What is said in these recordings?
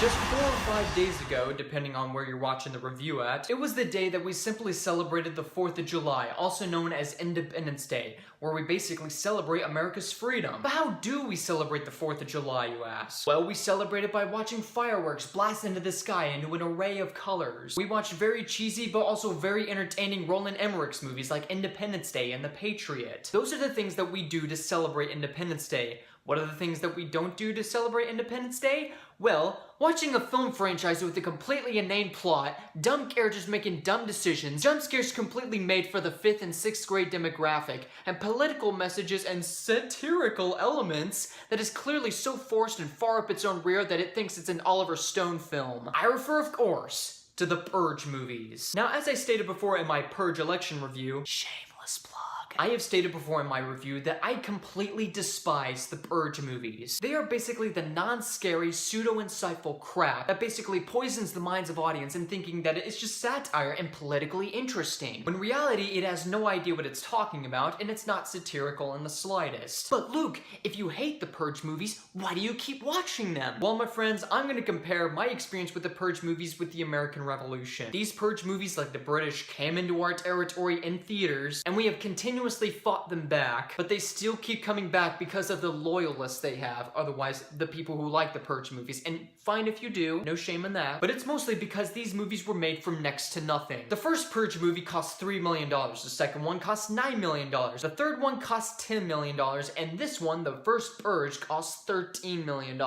Just 4 or 5 days ago, depending on where you're watching the review at, it was the day that we simply celebrated the 4th of July, also known as Independence Day, where we basically celebrate America's freedom. But how do we celebrate the 4th of July, you ask? Well, we celebrate it by watching fireworks blast into the sky into an array of colors. We watch very cheesy but also very entertaining Roland Emmerich's movies like Independence Day and The Patriot. Those are the things that we do to celebrate Independence Day. What are the things that we don't do to celebrate Independence Day? Well, watching a film franchise with a completely inane plot, dumb characters making dumb decisions, jump scares completely made for the 5th and 6th grade demographic, and political messages and satirical elements that is clearly so forced and far up its own rear that it thinks it's an Oliver Stone film. I refer, of course, to the Purge movies. Now, as I stated before in my Purge election review, shameless plug, I have stated before in my review that I completely despise the Purge movies. They are basically the non-scary, pseudo-insightful crap that basically poisons the minds of audience in thinking that it's just satire and politically interesting. When in reality, it has no idea what it's talking about, and it's not satirical in the slightest. But Luke, if you hate the Purge movies, why do you keep watching them? Well, my friends, I'm gonna compare my experience with the Purge movies with the American Revolution. These Purge movies, like the British, came into our territory in theaters, and we have continuously fought them back, but they still keep coming back because of the loyalists they have, otherwise the people who like the Purge movies, and fine if you do, no shame in that, but it's mostly because these movies were made from next to nothing. The first Purge movie cost $3 million, the second one cost $9 million, the third one cost $10 million, and this one, the first Purge, cost $13 million.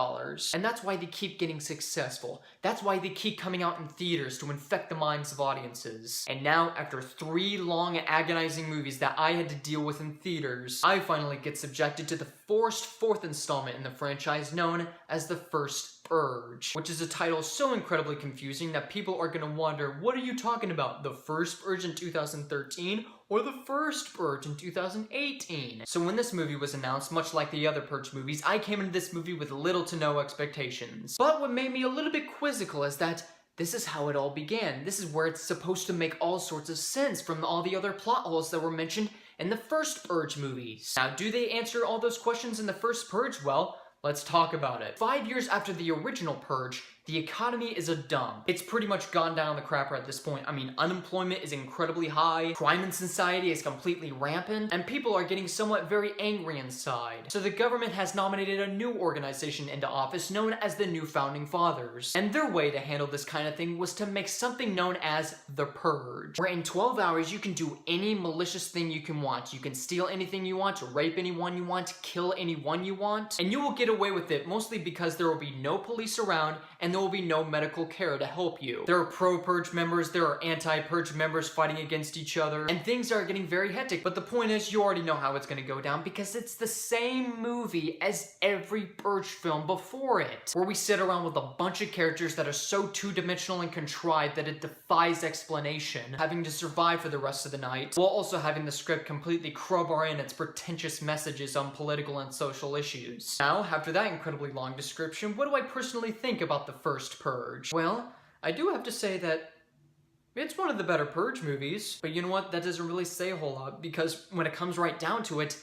And that's why they keep getting successful. That's why they keep coming out in theaters to infect the minds of audiences. And now, after 3 long, agonizing movies that I had to deal with in theaters, I finally get subjected to the forced 4th installment in the franchise known as the First Purge, which is a title so incredibly confusing that people are gonna wonder, what are you talking about? The First Purge in 2013 or the First Purge in 2018? So when this movie was announced, much like the other Purge movies, I came into this movie with little to no expectations. But what made me a little bit quizzical is that this is how it all began. This is where it's supposed to make all sorts of sense from all the other plot holes that were mentioned in the first Purge movies. Now, do they answer all those questions in the first Purge? Well, let's talk about it. 5 years after the original Purge, the economy is a dump. It's pretty much gone down the crapper at this point. I mean, unemployment is incredibly high, crime in society is completely rampant, and people are getting somewhat very angry inside. So the government has nominated a new organization into office known as the New Founding Fathers. And their way to handle this kind of thing was to make something known as the Purge, where in 12 hours you can do any malicious thing you can want. You can steal anything you want, rape anyone you want, kill anyone you want, and you will get away with it mostly because there will be no police around and there will be no medical care to help you. There are pro-Purge members, there are anti-Purge members fighting against each other, and things are getting very hectic. But the point is, you already know how it's gonna go down because it's the same movie as every Purge film before it, where we sit around with a bunch of characters that are so two-dimensional and contrived that it defies explanation, having to survive for the rest of the night, while also having the script completely crowbar in its pretentious messages on political and social issues. Now, after that incredibly long description, what do I personally think about the First Purge? Well, I do have to say that it's one of the better Purge movies, but you know what? That doesn't really say a whole lot, because when it comes right down to it,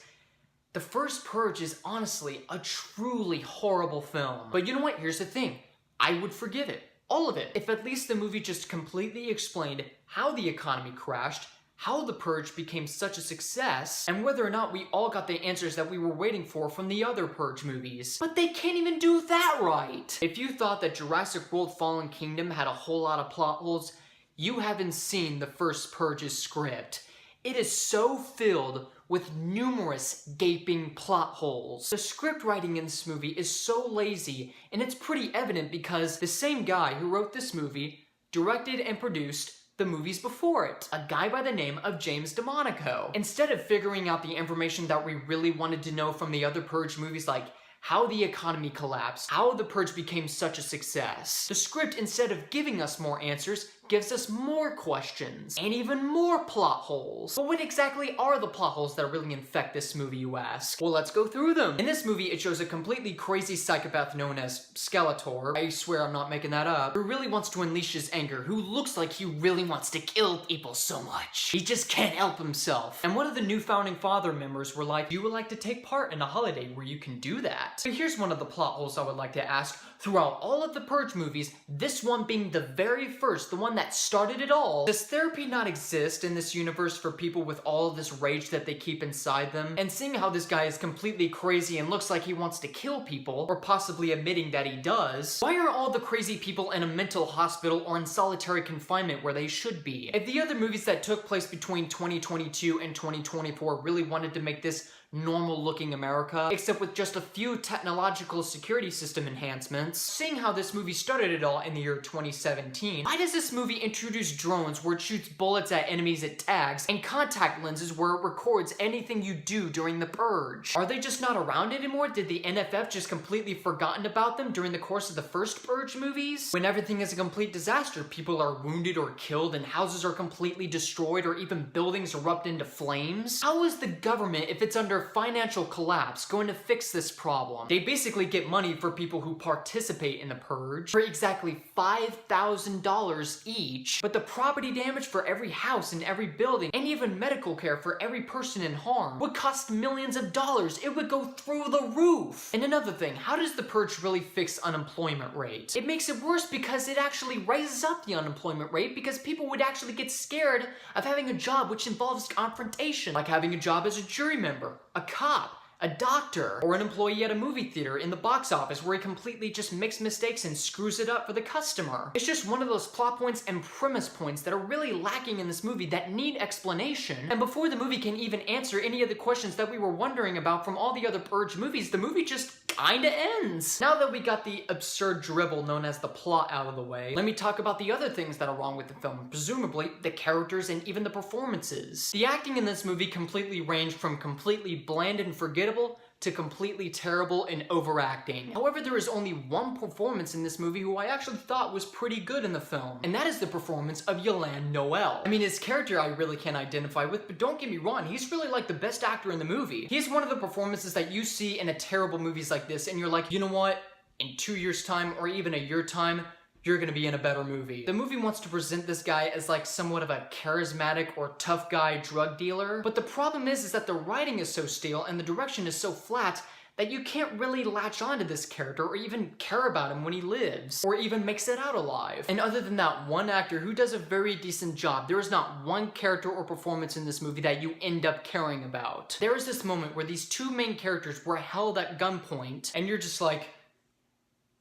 the First Purge is honestly a truly horrible film. But you know what? Here's the thing. I would forgive it. All of it. If at least the movie just completely explained how the economy crashed, how the Purge became such a success, and whether or not we all got the answers that we were waiting for from the other Purge movies. But they can't even do that right! If you thought that Jurassic World Fallen Kingdom had a whole lot of plot holes, you haven't seen the first Purge's script. It is so filled with numerous gaping plot holes. The script writing in this movie is so lazy, and it's pretty evident because the same guy who wrote this movie directed and produced the movies before it, a guy by the name of James DeMonico. Instead of figuring out the information that we really wanted to know from the other Purge movies, like how the economy collapsed, how the Purge became such a success, the script, instead of giving us more answers, gives us more questions, and even more plot holes. But what exactly are the plot holes that really infect this movie, you ask? Well, let's go through them. In this movie, it shows a completely crazy psychopath known as Skeletor. I swear I'm not making that up. Who really wants to unleash his anger, who looks like he really wants to kill people so much. He just can't help himself. And one of the new founding father members were like, you would like to take part in a holiday where you can do that. So here's one of the plot holes I would like to ask. Throughout all of the Purge movies, this one being the very first, the one that started it all, does therapy not exist in this universe for people with all of this rage that they keep inside them? And seeing how this guy is completely crazy and looks like he wants to kill people, or possibly admitting that he does, why are all the crazy people in a mental hospital or in solitary confinement where they should be? If the other movies that took place between 2022 and 2024 really wanted to make this normal looking America, except with just a few technological security system enhancements. Seeing how this movie started it all in the year 2017, why does this movie introduce drones where it shoots bullets at enemies it tags, and contact lenses where it records anything you do during the Purge? Are they just not around anymore? Did the NFF just completely forgotten about them during the course of the first Purge movies? When everything is a complete disaster, people are wounded or killed, and houses are completely destroyed, or even buildings erupt into flames? How is the government, if it's under financial collapse, going to fix this problem? They basically get money for people who participate in the Purge for exactly $5,000 each, but the property damage for every house and every building, and even medical care for every person in harm, would cost millions of dollars. It would go through the roof. And another thing, how does the Purge really fix unemployment rate? It makes it worse because it actually raises up the unemployment rate, because people would actually get scared of having a job which involves confrontation, like having a job as a jury member, a cop, a doctor, or an employee at a movie theater in the box office where he completely just makes mistakes and screws it up for the customer. It's just one of those plot points and premise points that are really lacking in this movie that need explanation. And before the movie can even answer any of the questions that we were wondering about from all the other Purge movies, the movie just kinda ends. Now that we got the absurd dribble known as the plot out of the way, let me talk about the other things that are wrong with the film, presumably the characters and even the performances. The acting in this movie completely ranged from completely bland and forgettable to completely terrible and overacting. However, there is only one performance in this movie who I actually thought was pretty good in the film, and that is the performance of Yolen Noel. I mean, his character I really can't identify with, but don't get me wrong, he's really like the best actor in the movie. He's one of the performances that you see in a terrible movies like this, and you're like, you know what? In 2 years' time, or even a year time, you're gonna be in a better movie. The movie wants to present this guy as like somewhat of a charismatic or tough guy drug dealer, but the problem is that the writing is so stale and the direction is so flat that you can't really latch onto this character or even care about him when he lives, or even makes it out alive. And other than that one actor who does a very decent job, there is not one character or performance in this movie that you end up caring about. There is this moment where these two main characters were held at gunpoint, and you're just like,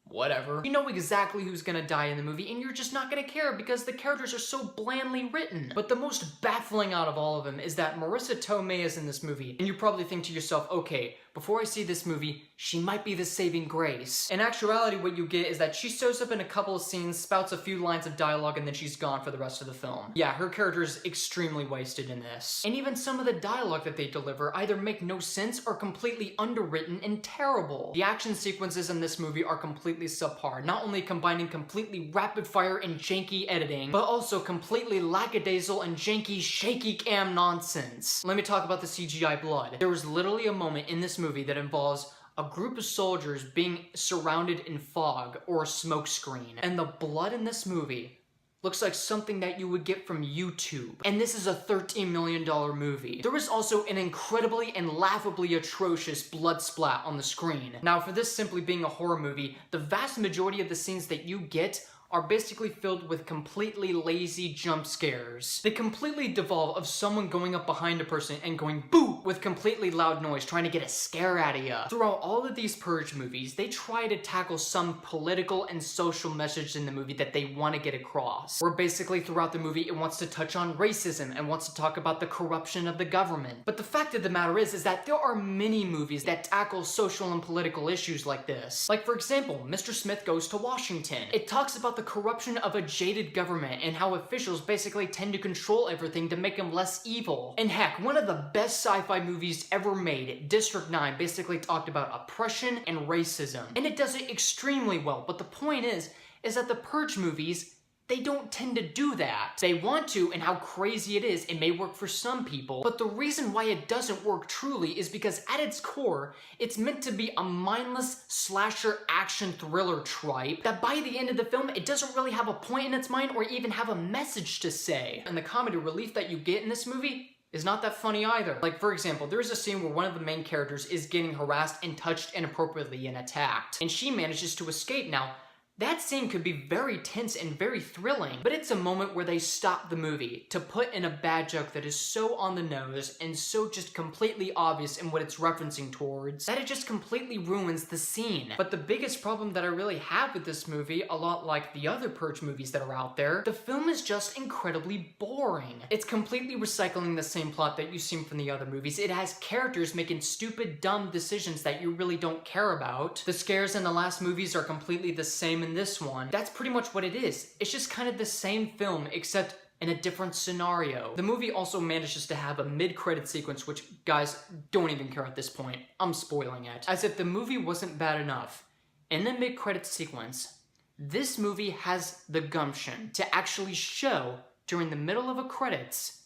whatever. You know exactly who's gonna die in the movie, and you're just not gonna care because the characters are so blandly written. But the most baffling out of all of them is that Marissa Tomei is in this movie, and you probably think to yourself, okay, before I see this movie, she might be the saving grace. In actuality, what you get is that she shows up in a couple of scenes, spouts a few lines of dialogue, and then she's gone for the rest of the film. Yeah, her character is extremely wasted in this. And even some of the dialogue that they deliver either make no sense or completely underwritten and terrible. The action sequences in this movie are completely subpar, not only combining completely rapid fire and janky editing, but also completely lackadaisical and janky shaky cam nonsense. Let me talk about the CGI blood. There was literally a moment in this movie that involves a group of soldiers being surrounded in fog or a smoke screen, and the blood in this movie looks like something that you would get from YouTube. And this is a $13 million movie. There is also an incredibly and laughably atrocious blood splat on the screen. Now, for this simply being a horror movie, the vast majority of the scenes that you get are basically filled with completely lazy jump scares. They completely devolve of someone going up behind a person and going boo with completely loud noise trying to get a scare out of ya. Throughout all of these Purge movies, they try to tackle some political and social message in the movie that they want to get across. Where basically throughout the movie it wants to touch on racism and wants to talk about the corruption of the government. But the fact of the matter is that there are many movies that tackle social and political issues like this. Like for example, Mr. Smith Goes to Washington. It talks about the corruption of a jaded government and how officials basically tend to control everything to make them less evil. And heck, one of the best sci-fi movies ever made, District 9, basically talked about oppression and racism. And it does it extremely well, but the point is that the Purge movies, they don't tend to do that. They want to, and how crazy it is, it may work for some people, but the reason why it doesn't work truly is because at its core, it's meant to be a mindless slasher action thriller tripe that by the end of the film, it doesn't really have a point in its mind or even have a message to say. And the comedy relief that you get in this movie is not that funny either. Like, for example, there's a scene where one of the main characters is getting harassed and touched inappropriately and attacked, and she manages to escape. Now, that scene could be very tense and very thrilling, but it's a moment where they stop the movie to put in a bad joke that is so on the nose and so just completely obvious in what it's referencing towards that it just completely ruins the scene. But the biggest problem that I really have with this movie, a lot like the other Purge movies that are out there, the film is just incredibly boring. It's completely recycling the same plot that you've seen from the other movies. It has characters making stupid, dumb decisions that you really don't care about. The scares in the last movies are completely the same in this one. That's pretty much what it is. It's just kind of the same film, except in a different scenario. The movie also manages to have a mid-credit sequence, which, guys, don't even care at this point. I'm spoiling it. As if the movie wasn't bad enough, in the mid-credit sequence, this movie has the gumption to actually show, during the middle of a credits,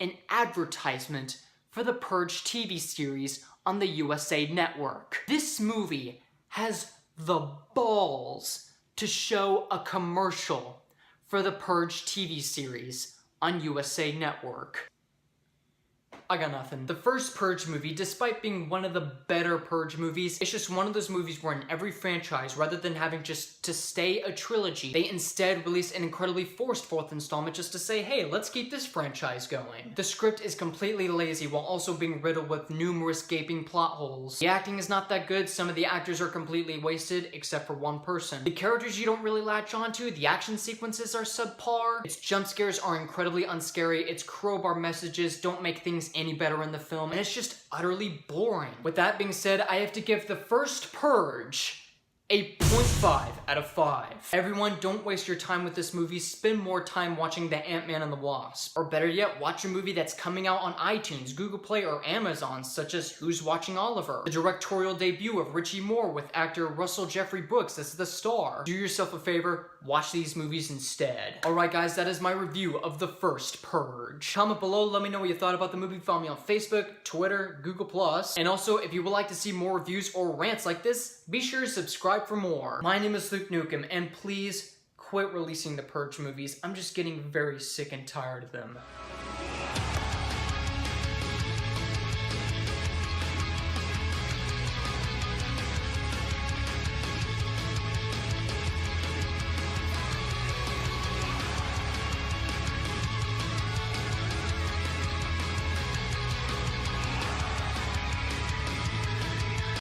an advertisement for the Purge TV series on the USA Network. This movie has the balls to show a commercial for the Purge TV series on USA Network. I got nothing. The first Purge movie, despite being one of the better Purge movies, it's just one of those movies where in every franchise, rather than having just to stay a trilogy, they instead release an incredibly forced fourth installment just to say, hey, let's keep this franchise going. The script is completely lazy while also being riddled with numerous gaping plot holes. The acting is not that good, some of the actors are completely wasted, except for one person. The characters you don't really latch onto, the action sequences are subpar, its jump scares are incredibly unscary, its crowbar messages don't make things any better in the film, and it's just utterly boring. With that being said, I have to give the first Purge a 0.5 out of 5. Everyone, don't waste your time with this movie. Spend more time watching The Ant-Man and the Wasp. Or better yet, watch a movie that's coming out on iTunes, Google Play, or Amazon, such as Who's Watching Oliver? The directorial debut of Richie Moore with actor Russell Jeffrey Brooks as the star. Do yourself a favor, watch these movies instead. Alright guys, that is my review of the first Purge. Comment below, let me know what you thought about the movie. Follow me on Facebook, Twitter, Google+. And also, if you would like to see more reviews or rants like this, be sure to subscribe for more. My name is Luke Nukem, and please quit releasing the Purge movies. I'm just getting very sick and tired of them.